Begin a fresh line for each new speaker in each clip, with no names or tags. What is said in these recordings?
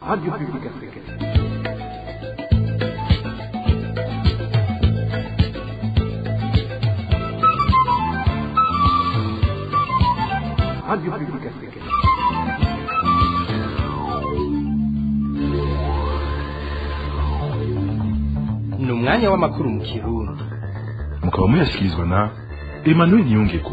Radio Publique Africaine. Radio Publique Africaine.
Ni umwanya w'amakuru mu Kirundi.
Mukaba muyashyikirizwa na Emmanuel Nyongeko.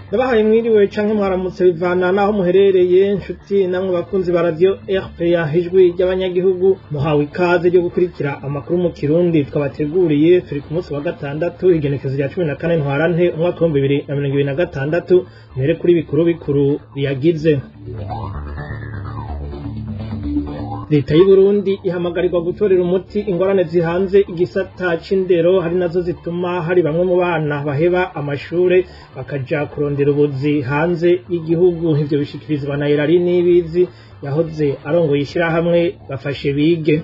Ndabahaye mwiriwe canke mwaramutse bivana naho muherereye nshuti namwe bakunzi ba radio RPA ijwi ry'abanyagihugu muhawe ikaze ryo gukurikira amakuru mu Kirundi twabateguriye turi ku munsi wa gatandatu igenekezo rya 14 ntwarante umwaka wa 2026 mere kuri bikuru biyagize. Leta y'u Burundi ihamagarirwa gutorera umuti ingorane zihanze igisata c'indero hari nazo zituma hari bamwe mu bana baheba amashure bakaja kurondera ubuzi hanze y'igihugu. Ivyo bishikirizwa na Irari Nibizi yahoze arongoye ishirahamwe bafashe bige.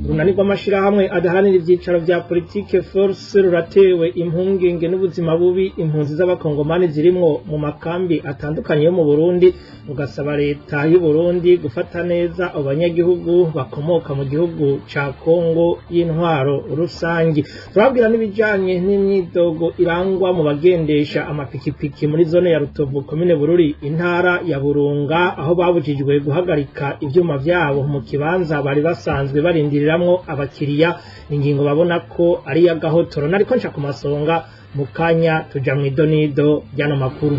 Urunani rw'amashirahamwe adaharanira ivyicaro vya politike force ruratewe impungenge n'ubuzima bubi impunzi z'abakongomani zirimwo mu makambi atandukanye yo mu Burundi, ugasaba leta y'u Burundi gufata neza abanyagihugu bakomoka mu gihugu ca Kongo y'intwaro rusangi. Turabwira n'ibijanye n'imyidogo irangwa mu bagendesha amapikipiki muri zone ya Rutovu komine Bururi intara ya Burunga, aho babujijwe guhagarika ivyuma vyabo mu kibanza bari basanzwe barindirira abakiriya. Ingingo babona ko ari y'agahotoro. Nariko nca ku masonga mu kanya tuja mw'idonido ryano makuru.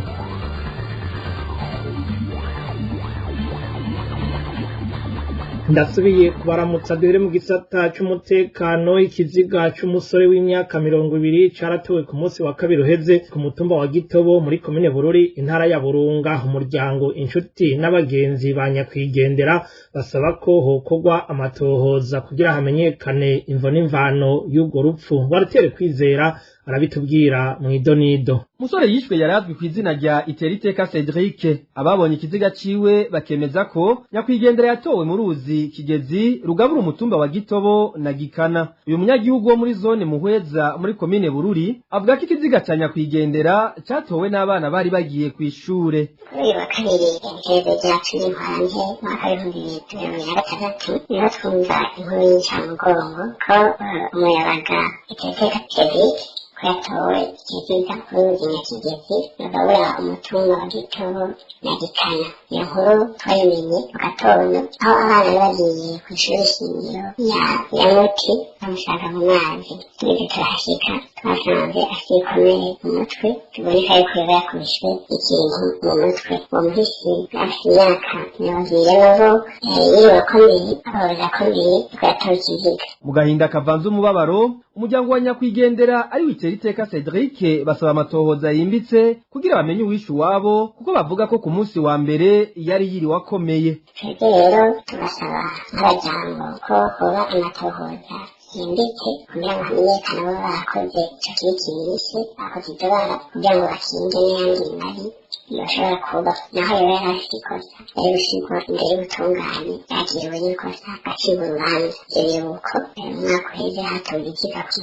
Ndasubiye kubaramutsa duhere mu gisata c'umutekano. Ikiziga c'umusore w'imyaka 20 caratowe ku munsi wa kabiri uheze ku mutumba wa Gitobo muri komine Bururi intara ya Burunga. Umuryango, inshuti n'abagenzi ba nyakwigendera basaba ko hokorwa amatohoza kugira hamenyekane imvo n'imvano y'urwo rupfu. Baratere kwizera arabitubwira mw'idonido.
Musore yishwe yarazwi ku izina rya Iteriteka Cedric. Ababonye ikiziga ciwe bakemeza ko nyakwigendera yatowe mu ruzi Kigezi rugabura umutumba wa Gitobo na Gikana. Uyu munyagihugu wo muri zone Muhweza muri komine Bururi avuga ko ikiziga ca nyakwigendera catowe n'abana bari bagiye kw'ishure.
Uyu wa kabiri ikiziga cyacu n'impanze mwaka w'2026 niho twumva inkuru y'incamugongo ko umuyabaga Iteriteka Cedric yatowe ikiziga ku ruzi Nyakigezi rugabura umutumba wa Gitobo na Gikana. Iyo nkuru twayimenye mu gatondo aho abana bagiye kw'ishure shingiro ya Muti bamushaka mu mazi. Tugeze turahashika twasanze asikomeye mu mutwe, tuboneka yuko yaba yakubiswe ikintu mu mutwe. Uwo muhisi afise imyaka 20 yiriwe akomeye ababaza akomeye twatowe ikiziga.
Mu gahinda kavanze umubabaro, umuryango wa nyakwigendera ari Iteriteka Cedric basaba amatohoza yimbitse kugira bamenye uwishe uwabo, kuko bavuga ko ku munsi wa mbere yari yiriwe akomeye.
Rero tubasaba nk'abajyango ko hoba amatohoza yimbitse kugira ngo hamenyekane abo bakoze ico kibi kibishe, bakoze ibyo bara kugira ngo bakinge n'ayandi mabi yoshobora kuba. Naho rero yari afite ikosa yari gushirwa imbere y'ubutungane, yakiriwe n'ikosa agacibwa urubanza. Ivyo biruko umwaka uheze hatowe ikiziga ku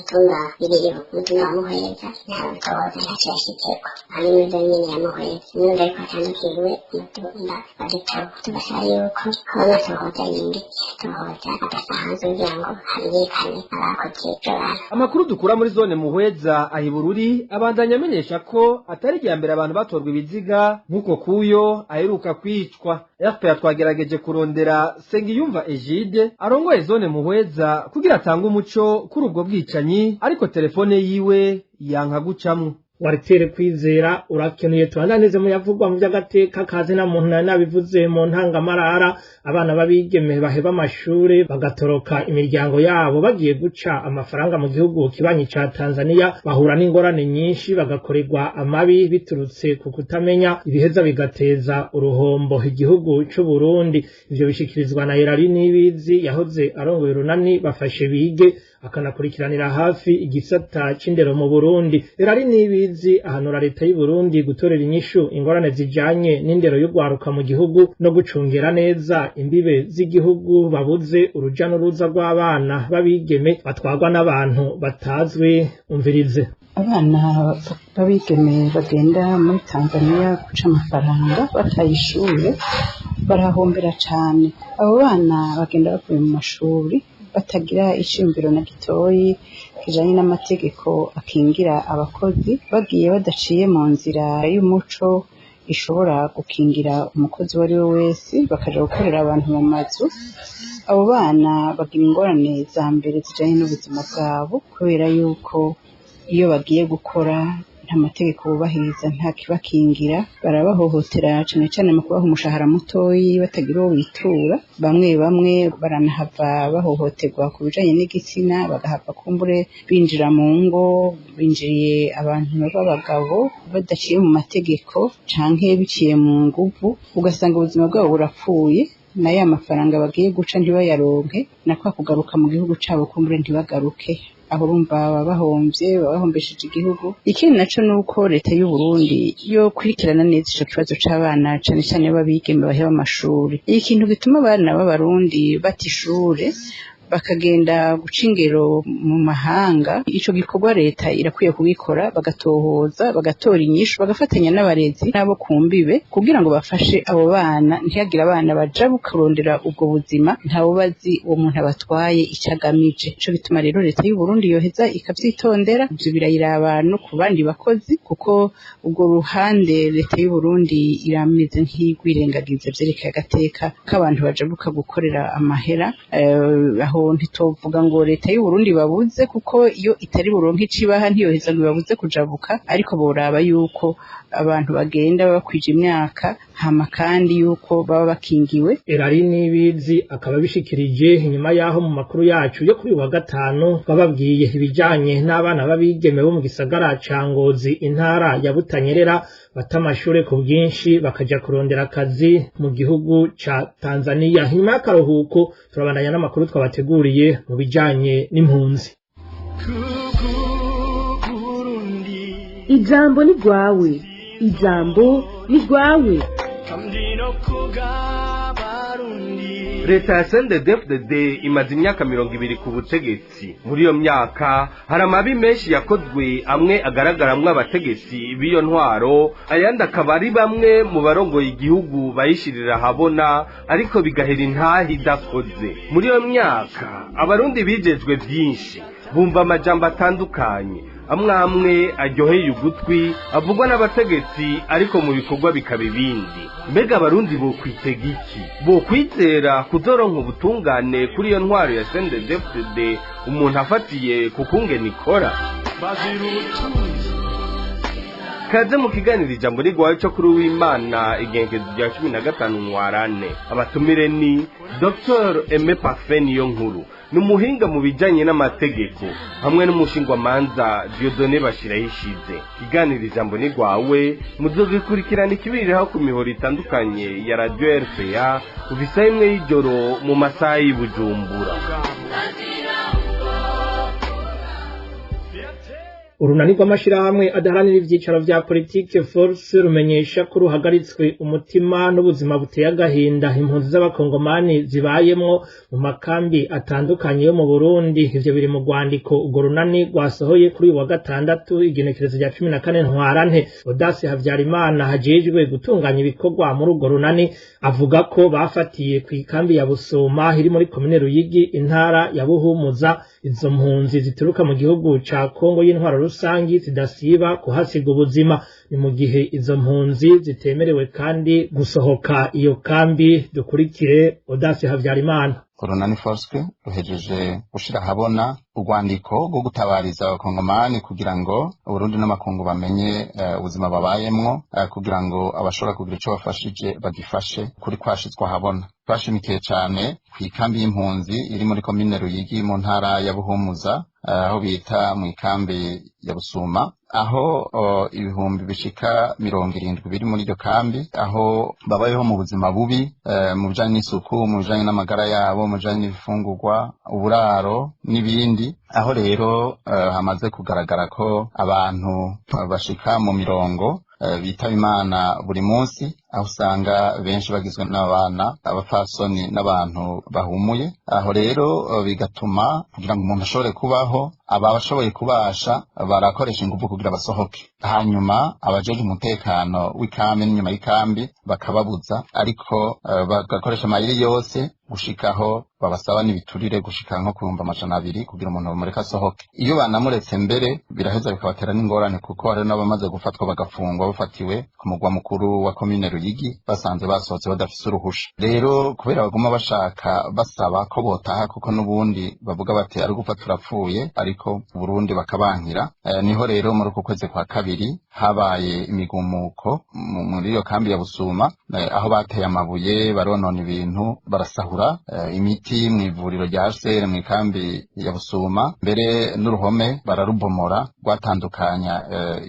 mutumba wa Muhweza, nta butohoza ntaco yashitseko. Ari muri zone nyene ya Muhweza n'undi ariko atandukiriwe umutumba wa Gitobo. Tubasaba yuko hoba amatohoza yimbitse, tohoza adasanzwe kugira ngo hamenyekane abakoze ivyo bara.
Amakuru dukura muri zone Muhweza ahi Bururi abandanya amenyesha ko atari irya mbere abantu batorwa ibiziga nk'uko kuyo aheruka kwicwa. RPA twagerageje kurondera Sengiyumva Egide arongoye zone Muhweza kugira atange umuco kuri ubwo bwicanyi, ariko telefone yiwe yanka gucamwo.
Waritere kwizera urakenuye tubandaneze mu yavugwa mu by'agateka kazi na muntu nabivuze mu ntangamarara. Abana babigeme baheba amashure bagatoroka imiryango yabo bagiye guca amafaranga mu gihugu kibanyi ca Tanzania bahura n'ingorane nyinshi, bagakorerwa amabi biturutse ku kutamenya ibiheza bigateza uruhombo igihugu c'u Burundi. Ivyo bishikirizwa na Irari Nibizi yahoze arongoye urunani bafashe bige akanakurikiranira hafi igisata c'indero mu Burundi. Irari Nibizi ahanura leta y'u Burundi gutorera inyishu ingorane zijanye n'indero y'ugwaruka mu gihugu no gucungera neza imbibe z'igihugu babuze uruja n'uruza rw'abana babigeme batwarwa n'abantu batazwi. Umvirize.
abana babigeme bagenda muri Tanzania guca amafaranga batayishure barahombera cyane. Abo bana bagenda bavuye mu mashuri batagira ishingiro na gitoyi kijanye n'amategeko akingira abakozi, bagiye badaciye mu nzira y'umuco ishobora gukingira umukozi uwo ari we wese, bakaja gukorera abantu mu mazu. Abo bana bagira ingorane za mbere zijanye n'ubuzima bwabo, kubera yuko iyo bagiye gukora nta mategeko bubahiriza, nta kibakingira, barabahohotera cyane cyane mu kubaha umushahara mutoyi batagira uwo bitura. Bamwe bamwe baranahava bahohoterwa ku bijanye n'igitsina, bagahava kumbure binjira mu ngo, binjiriye abantu b'abagabo badaciye mu mategeko canke biciye mu nguvu, ugasanga ubuzima bwabo burapfuye, na ya mafaranga bagiye guca ntibayaronke, na kwa kugaruka mu gihugu cabo kumbure ntibagaruke. Aho urumva babahombesheje igihugu. Ikindi naco nuko leta y'u Burundi yo kurikirana neza ico kibazo c'abana cane cane b'abigeme baheba amashuri. Ikintu gituma abana b'abarundi bata ishure bakagenda guca ingero mu mahanga, ico gikorwa leta irakwiye kubikora, bagatohoza, bagatora inyishu, bagafatanya n'abarezi n'abo kumbibe kugira ngo bafashe abo bana, ntihagire abana baja bukurondera ubwo buzima ntawo bazi uwo muntu abatwaye icagamije. Ico bituma rero leta y'u Burundi yoheza ikavyitondera, ivyo birayiraba no ku bandi bakozi, kuko ubwo ruhande leta y'u Burundi irameze nk'igwirengagiza vyerekeye agateka k'abantu bajabuka gukorera amahera. Aho ntitovuga ngo leta y'u Burundi babuze, kuko iyo itari buronke icibaha ntiyoheza ngo babuze kujabuka, ariko boraba yuko abantu bagenda bakwije imyaka, hama kandi yuko baba bakingiwe.
Erari Nibizi akaba bishikirije inyuma yaho mu makuru yacu yo kuri wa gatanu bababwiye ibijanye n'abana babigeme bo mu gisagara ca Ngozi intara ya Butanyerera bata amashure ku bwinshi bakaja kurondera akazi mu gihugu ca Tanzania. Nyuma y'akaruhuko turabandanya n'amakuru twabateguriye mu bijanye n'impunzi.
Ijambo ni rwawe, ijambo ni rwawe.
Leta ya CNDD-FDD imaze imyaka 20 ku butegetsi. Muri iyo myaka hari amabi menshi yakozwe, amwe agaragaramwo abategetsi b'iyo ntwaro, ayandi akaba ari bamwe mu barongoye igihugu bayishirira habona, ariko bigahera intahi idakoze. Muri iyo myaka abarundi bijejwe byinshi, bumva amajambo atandukanye, amwe aryoheye ugutwi avugwa n'abategetsi, ariko mu bikorwa bikaba ibindi. Mbega abarundi bo kwitega iki? Bo kwizera kuzoronka ubutungane kuri iyo ntwaro ya CNDD-FDD umuntu afatiye ku kungene ikora? Kaze mu kiganiro ijambo rigwaye cyo kuri w'Imana igengezo rya 15 Ntwarante. Abatumire ni Dr. Aime Parfait Niyonkuru, numuhinga mu bijanye n'amategeko, hamwe n'umushingwamanza Dieudonné Bashirahishize. Kiganiro ijambo ni rwawe muzogikurikirana ikibiriraho ku mihoro itandukanye ya Radio RPA uvisa imwe y'ijoro mu masaha y'Ibujumbura.
Urunani rw'amashirahamwe adaharanira ivyicaro vya politike Force rumenyesha ko ruhagaritswe umutima n'ubuzima buteye agahinda impunzi z'abakongomani zibayemwo mu makambi atandukanye yo mu Burundi. Ivyo biri mu rwandiko urwo runani rwasohoye kuri uyu wa gatandatu igenekerezo rya 14 Ntwarante. Odasi Havyarimana hajejwe gutunganya ibikorwa muri urwo runani avuga ko bafatiye ku ikambi ya Busoma iri muri komine Ruyigi intara ya Buhumuza izo mpunzi zituruka mu gihugu ca Kongo y'intwaro rusangi zidasiba kuhasiga ubuzima. Ni mu gihe izo mpunzi zitemerewe kandi gusohoka iyo kambi. Dukurikire Odasi Havyarimana.
Urunani Force ruhejeje gushira habona urwandiko rwo gutabariza abakongomani kugira ngo Uburundi n'amakungu bamenye ubuzima babayemwo, kugira ngo abashobora kugira ico bafashije bagifashe kuri kwashizwa habona. Twashimikiye cyane ku ikambi y'impunzi iri muri komine Ruyigi mu ntara ya Buhumuza, aho bita mu ikambi ya Busuma, aho ibihumbi bishika 70 biri muri iryo kambi, aho babayeho mu buzima bubi, mu bijanye n'isuku, mu bijanye n'amagara yabo, mu bijanye n'ibifungurwa, uburaro n'ibindi. Aho rero hamaze kugaragara ko abantu bashika mu mirongo bitaba Imana buri munsi, aho usanga benshi bagizwe n'abana abapfasoni n'abantu bahumuye. Aho rero bigatuma kugira ngo umuntu ashobore kubaho abashoboye kubasha barakoresha ingufu kugira basohoke, hanyuma abajeje umutekano w'ikambi n'inyuma y'ikambi bakababuza, ariko bagakoresha amayeri yose gushikaho babasaba n'ibiturire gushika nko ku 200 kugira umuntu bamureka asohoke. Iyo banamuretse mbere biraheza bikabatera n'ingorane, kuko hari n'abamaze gufatwa bagafungwa bafatiwe ku mugwa mukuru wa komine Ruyigi basanze basohotse badafise uruhusha. Rero kubera baguma bashaka basaba ko botaha, kuko n'ubundi bavuga bati ari gupfa turapfuye, ariko Burundi bakabankira. Niho rero muri uko kwezi kwa kabiri habaye imigumuko muri iyo kambi ya Busuma, aho bateye amabuye baronona ibintu barasahura imiti mw'ivuriro rya HCR mu kambi ya Busuma, mbere n'uruhome bararubomora rwatandukanya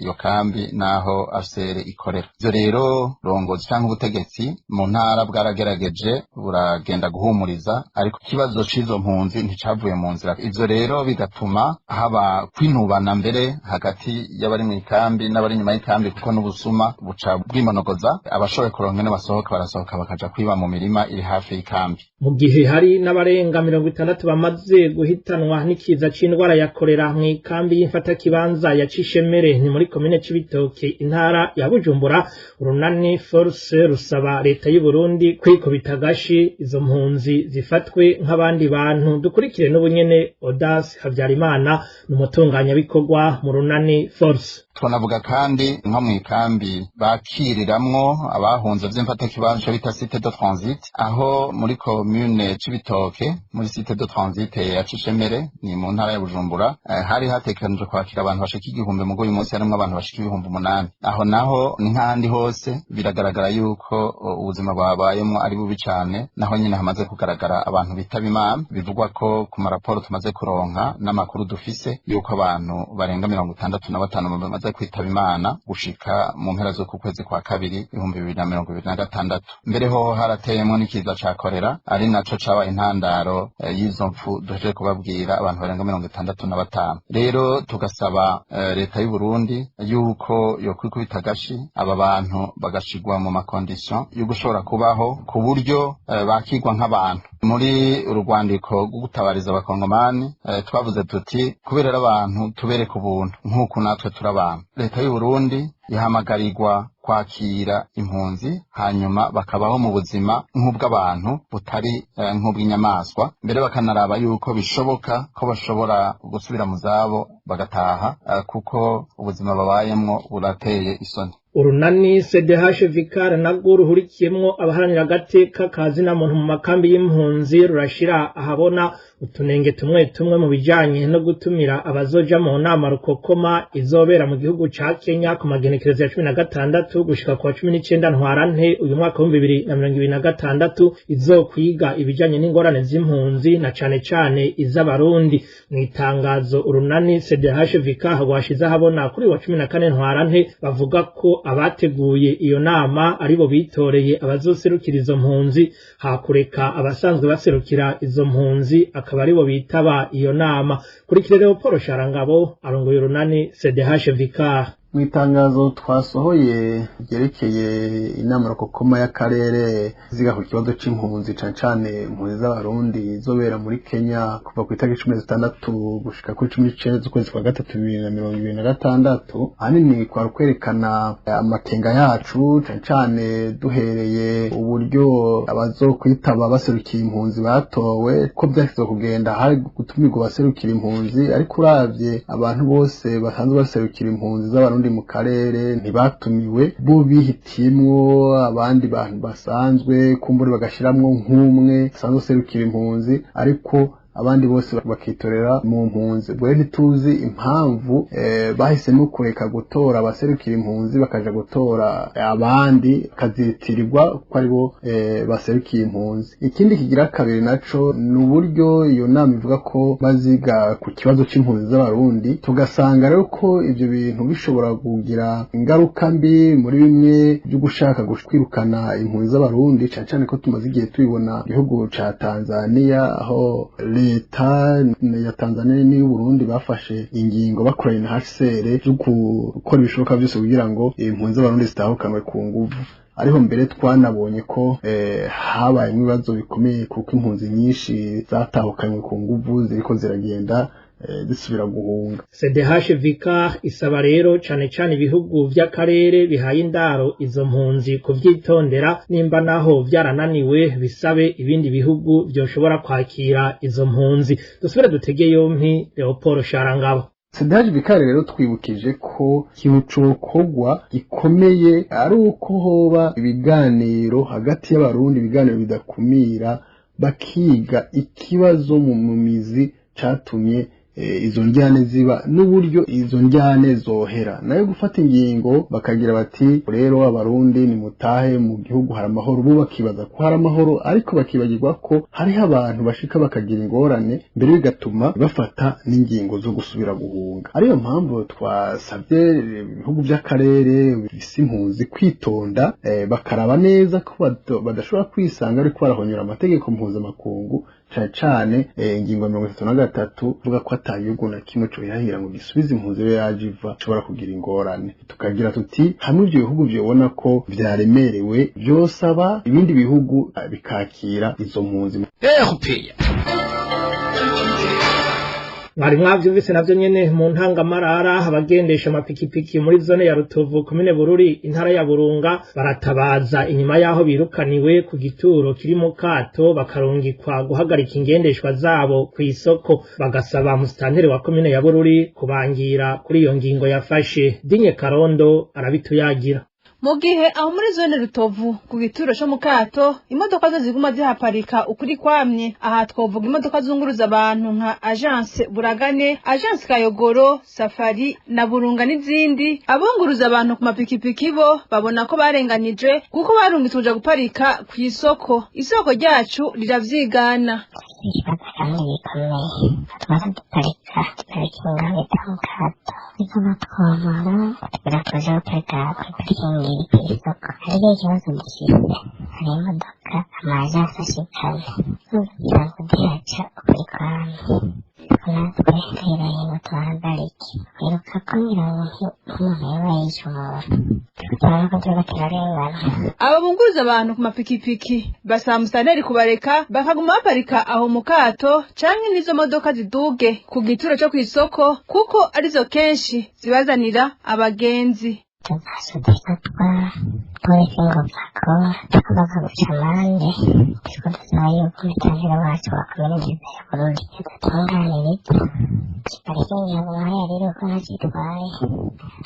iyo kambi naho HCR ikorera. Ivyo rero rongozi cyangwa ubutegetsi mu ntara bwaragerageje buragenda guhumuriza, ariko ikibazo c'izo mpunzi nticavuye mu nzira. Ivyo rero bigatuma haba kwinubana mbere hagati y'abari mu kambi n'abari nyuma y'ikambi, kuko n'ubusuma buca bwimonogoza, abashoboye kuronka n'abasohoka barasohoka bakaja kwiba mu mirima iri hafi y'ikambi.
Mu gihe hari n'abarenga 60 bamaze guhitanwa n'ikiza c'indwara ya kolera mu ikambi y'imfatakibanza ya Cishemere ni muri komine Cibitoke intara ya Bujumbura, urunani Force rusaba leta y'u Burundi kwikubita agashi izo mpunzi zifatwe nk'abandi bantu. Dukurikire n'ubunyene Audace Havyarimana n'umutunganya bikorwa mu runani Force.
Twanavuga kandi nko mu ikambi bakiriramwo abahunze vy'imfatakibanza bita Cité de Transit, aho muri commune Cibitoke muri Cité de Transit ya Cishemere ni mu ntara ya Bujumbura, hari hatekanijwe kwakira abantu bashika 1000, mugo uyu munsi harimwo abantu bashika 8,000. Aho naho ni nk'ahandi hose biragaragara yuko ubuzima babayemo ari bubi cyane, naho nyine hamaze kugaragara abantu bitaba Imana. Bivugwa ko ku maraporo tumaze kuronka n'amakuru dufise yuko abantu barenga 65 bamaze kwitaba Imana gushika mu mpera zo ku kwezi kwa kabiri 2026. Mbere ho harateyemo n'ikiza ca kolera, ari naco cabaye intandaro y'izo mpfu duheje kubabwira, abantu barenga 65. Rero tugasaba leta y'u Burundi yuko yo kwikubita agashi aba bantu bagashigwa mu makondisyon yo gushobora kubaho ku buryo bakigwa nk'abantu. Muri urugwandiko rwo gutabariza abakongomani twavuze tuti kubera abantu tubereka ubuntu nk'uko natwe turabantu. Leta y'u Burundi yahamagarirwa kwakira impunzi hanyuma bakabaho mu buzima nk'ubw'abantu butari nk'ubw'inyamaswa, mbere bakanaraba yuko bishoboka ko bashobora gusubira mu zabo bagataha, kuko ubuzima babayemwo burateye isoni.
Urunani CDH Vicar nagwo ruhurikiyemwo abaharanira agateka kazina muntu mu makambi y'impunzi rurashira ahabona utunenge tumwe mu bijanye no gutumira abazoja mu nama rukokoma izobera mu gihugu ca Kenya ku magenekerezo ya 16 gushika kwa 19 ntwarante uyu mwaka wa 2026, izokwiga ibijanye n'ingorane z'impunzi na cane iz'abarundi. Mu itangazo urunani CDH Vicar rwashize ahabona kuri wa 14 ntwarante bavuga ko abateguye iyo nama aribo bitoreye abazoserukira izo mpunzi, hakureka abasanzwe baserukira izo mpunzi akaba aribo bitaba iyo nama. Kurikira Leopold Sharangabo arongoye urunani CDH Vicar.
Mu itangazo twasohoye ryerekeye inama rukokoma y'akarere ziga ku kibazo c'impunzi cane impunzi z'abarundi zobera muri Kenya kuva ku itariki 16 gushika kuri 19 z'ukwezi kwa gatatu 2026, ahanini kwa kwerekana amakenga yacu cane duhereye uburyo abazokwitaba baserukiye impunzi batowe ko byashizwe kugenda hari gutumirwa baserukira impunzi, ariko uravye abantu bose basanzwe baserukira impunzi z'abarundi mu karere ntibatumiwe, bo bihitiyemwo abandi bantu basanzwe kumbure bagashiramwo nk'umwe basanzwe serukira impunzi, ariko abandi bose bakitorera mu mpunzi. Ubwo ntituzi impamvu bahisemo kureka gutora abaserukira impunzi bakaja gutora abandi kazitirirwa ko aribo baserukiye impunzi. Ikindi kigira kabiri naco ni uburyo iyo nama ivuga ko baziga ku kibazo c'impunzi z'abarundi, tugasanga rero ko ivyo bintu bishobora kugira ingaruka mbi muri bimwe byo gushaka kwirukana impunzi z'abarundi, cane ko tumaze igihe tubibona igihugu ca Tanzania, aho leta ya Tanzania n'u Burundi bafashe ingingo bakoranye na HCR zo gukora ibishoboka byose kugira ngo impunzi z'abarundi zitahukanwe ku nguvu. ariho mbere twanabonye ko habaye ibibazo bikomeye kuko impunzi nyinshi zatahukanywe ku nguvu ziriko ziragenda zisubira guhunga.
CDHVK isaba rero cane cane ibihugu vy'akarere bihaye indaro izo mpunzi kuvyitondera nimba naho vyarananiwe bisabe ibindi bihugu vyoshobora kwakira izo mpunzi. Dusubire dutege yompi Leopold Sharangabo.
CDHVK rero twibukije ko ikintu cokorwa gikomeye ari uko hoba ibiganiro hagati y'abarundi, ibiganiro bidakumira, bakiga ikibazo mu mizi catumye izo njyane ziba n'uburyo izo njyane zohera, nayo gufata ingingo bakagira bati rero abarundi ni mutahe mu gihugu hari amahoro, bo bakibaza ko hari amahoro ariko bakibagirwa ko hariho abantu bashika bakagira ingorane mbere bigatuma bafata n'ingingo zo gusubira guhunga. Ariyo mpamvu twasabye ibihugu by'akarere bifise impunzi kwitonda, bakaraba neza ko badashobora kwisanga ariko barahonyora amategeko mpuzamakungu, cane ingingo 33 vuga ko atagihugu na kimwe cyo yahira ngo gisubize impunzi be yajiva cobora kugira ingorane. Tukagira tuti hamwe ibyo bihugu byobona ko vyaremerewe byosaba ibindi bihugu bikakira izo mpunzi.
Mwari mwavyumvise navyo nyene mu ntangamarara abagendesha amapikipiki muri zone ya Rutovu komine Bururi intara ya Burunga baratabaza inyuma yaho birukaniwe ku gituro kiri mu kato bakarungikwa guhagarika ingendeshwa zabo ku isoko, bagasaba musitanteri wa komine ya Bururi kubangira kuri iyo ngingo yafashe. Dinye Karondo arabituyagira.
Mu gihe aho muri zone Rutovu ku gituro cyo mu kato imodoka zo ziguma zihaparika ukuri kwamye, aha twovuga imodoka zunguruza abantu nka Agence Buragane, Agence Kayogoro, Safari na Burunga n'izindi. Abunguruza abantu ku mapikipiki bo babona ko barenganije kuko barungitse kuja guparika ku isoko. Isoko ryacu riravyigana.
Isoko hariho ikibazo gifite, hari imodoka amazi afashikanye kugira ngo ndihaca ukuri kwamye, natwe rero hino tuhagarike kwiruka ko mirongo umuntu yaba yishe umuntu turabona ko turiko turarengana.
Ababunguruza abantu ku mapikipiki basaba musitanteri kubareka bakaguma baparika aho mu kato canke n'izo modoka ziduge ku gituro cyo kw'isoko kuko arizo kenshi zibazanira abagenzi.
Tugasudikatwa polisi ngo bakora tukabaza guca amande, turiko dusaba yuko umutangira wacu wakomereza ya Burundi yadutunganiriza parikingi ngo naho yariri uko ntakitwaye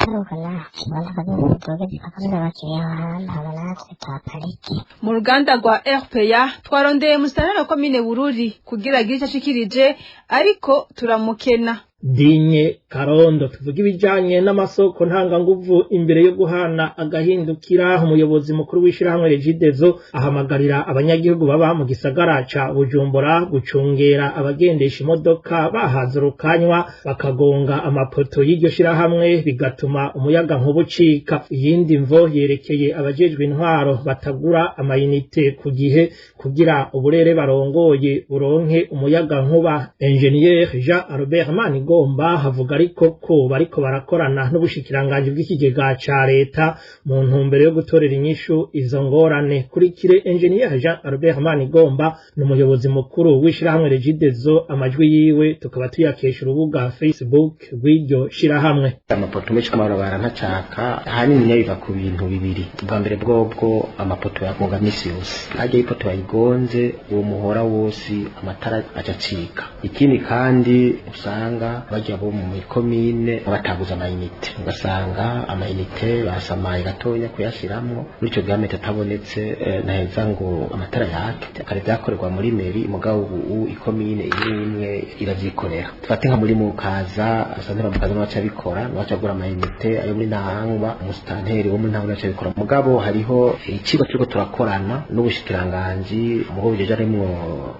ariko natwe imodoka z'umuduga zikakomeza abakiriya ahantu haba natwe tuhaparike.
Mu ruganda rwa RPA twarondeye musitanteri wa komine Bururi kugira agire ico ashikirije ariko turamukena.
Dinye Karondo tuvuga ibijanye n'amasoko ntanganguvu imbere yo guhana agahindukira. Umuyobozi mukuru w'ishirahamwe Regidezo ahamagarira abanyagihugu baba mu gisagara ca Bujumbura gucungera abagendesha imodoka bahazurukanywa bakagonga amapoto y'iryo shirahamwe bigatuma umuyaga nkuba ucika. Iyindi mvo yerekeye abajejwe intwaro batagura amayinite ku gihe kugira uburere barongoye buronke umuyaga nkuba. Engineer Jean Albert Manigomba havuga ariko ko bariko barakorana n'ubushikiranganje bw'ikigega ca leta mu ntumbero yo gutorera inyishu izo ngorane. Kurikire Engineer Jean Albert Manigomba n'umuyobozi mukuru w'ishirahamwe Regidezo, amajwi yiwe tukaba tuyakesha urubuga Facebook rw'iryo shirahamwe.
Amapoto menshi k'amabarabara ntacaka ahanini biva ku bintu bibiri. Bwa mbere bwobwo amapoto yagonga misi yose, hajya ipoto bayigonze uwo muhora wose amatara acacika. Ikindi kandi usanga bajya bo mu komine bataguza amayinite, ugasanga amayinite basamaye gatonya kuyashiramwo muri ico gamete atabonetse naheza ngo amatara yake kare byakorerwa muri meri mugabo ubu ikomine imwe iravyikorera. Tufate nka muri Mukaza asantera Mukaza n'abaca bikora n'abaca gura amayinite ayo muri Ntahangwa umusitanteri wo muri Ntahangwa n'abaca bikora. Mugabo hariho ikigo turiko turakorana n'ubushikiranganje mu bwo bujeje arimwo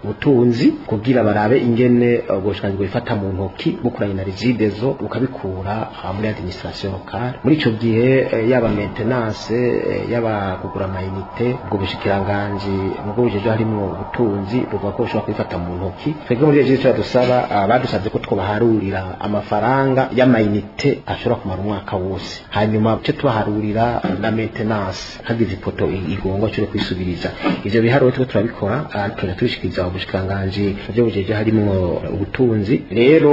ubutunzi kugira barabe ingene ubushikiranganji bifata mu ntoki bukoranye na Regideso ukabikura muri administration locale muri ico gihe yaba maintenance yaba kugura amayinite ubwo bushikiranganje ubwo bujeje harimo ubutunzi buvuga ko ushobora kwifata mu ntoki twebwe muri Regideso dusaba badusabye ko twobaharurira amafaranga y'amayinite ashobora kumara umwaka wose hanyuma cyo tubaharurira na maintenance hagize ipoto igongwa cyo kwisubiriza ivyo biharuro twe turabikora turashikiriza ubushikiranganje byo bujeje harimo ubutunzi rero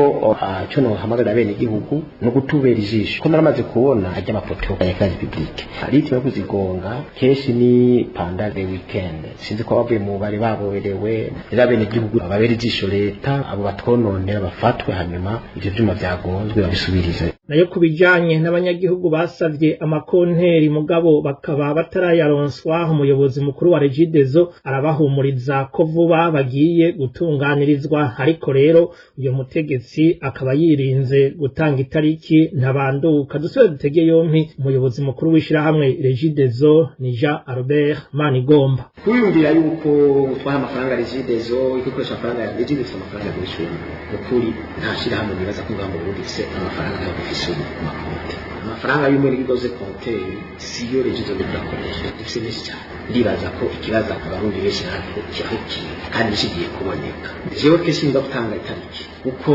cyo no hamagara bene igihugu no gutubera ijisho ko naramaze kubona ajya amapoto ya kazi publique ari cyo kuzigonga keshi ni panda de weekend sinzi ko bavuye mu bari baborewe bene igihugu babera ijisho leta abo batwononera bafatwe hanyuma ivyo byuma byagonzwe babisubirize
nayo kubijanye n'abanyagihugu basavye amakonteri mugabo bakaba batarayaronswa umuyobozi mukuru wa Regideso arabahumuriza ko vuba bagiye gutunganirizwa ariko rero uyo mutegetsi akaba yirinze gutanga itariki ntabanduka dusubire dutege yompi umuyobozi mukuru w'ishirahamwe Regideso ni Jean Albert Manigomba
kwiyumvira yuko utwaha amafaranga Regideso ikoresha amafaranga Regideso amafaranga y'ishuri ukuri nta shirahamwe bibaza ko ngamba burudise amafaranga yo kufisura amakonti amafaranga y'umwe gidoze konte siyo Regideso bidakoresha ifise menshi cyane ndibaza ko ikibazo abarundi benshi ntabwo cyahuki kandi kigiye kuboneka jewe kesi ndagutanga itariki uko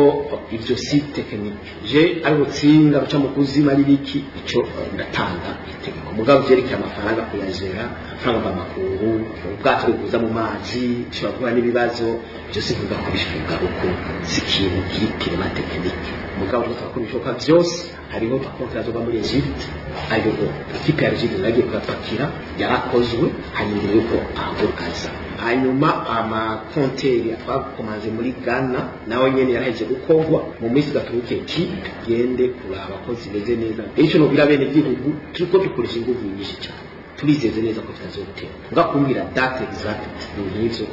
ivyo si technique je ari gutsinda guca mu kuzima ribiki ico ndatanga itegeko mugabo vyerekeye amafaranga kuyazera amafaranga b'amakuru ubwato buza mu mazi cyo kuba n'ibibazo byo sivuga ko bishuka uko sikintu kiri ma technique mugabo twakoresha byose hariho twakontra zo muri Egypt ayo ikipe ya Egypt nagiye kufatira yarakozwe hanyuma yuko ahagurukaza hanyuma amakonteri twakomaze muri Ghana nawe nyene yaraheje gukorwa mu minsi gaturuke equipe gende kuraba ko zimeze neza ejo no birabene igihugu turiko dukoresha ingufu nyinshi cyane turizeze neza ko tutazotera ngakumbira date exact n'ivyo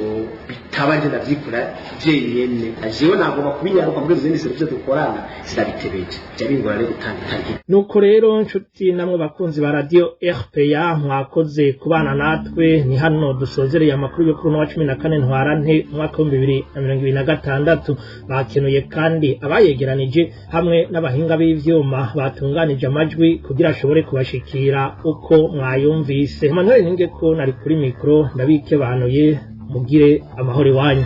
bitabaje ndavyikora jenyene ajewe nagomba kubinyaruka muri zindi serivisi dukorana zirabitebeje byabingorane gutanga itariki
nuko rero nshuti namwe bakunzi ba radio RPA mwakoze kubana natwe ni hano dusozereye amakuru yo kuri no wa 14 ntwarante mwaka wa 2026 bakenuye kandi abayegeranije hamwe n'abahinga b'ivyuma batunganije amajwi kugira ashobore kubashikira uko mwayumvise Emmanuel Ningeko nari kuri mikro ndabike banuye mugire amahoro iwanyu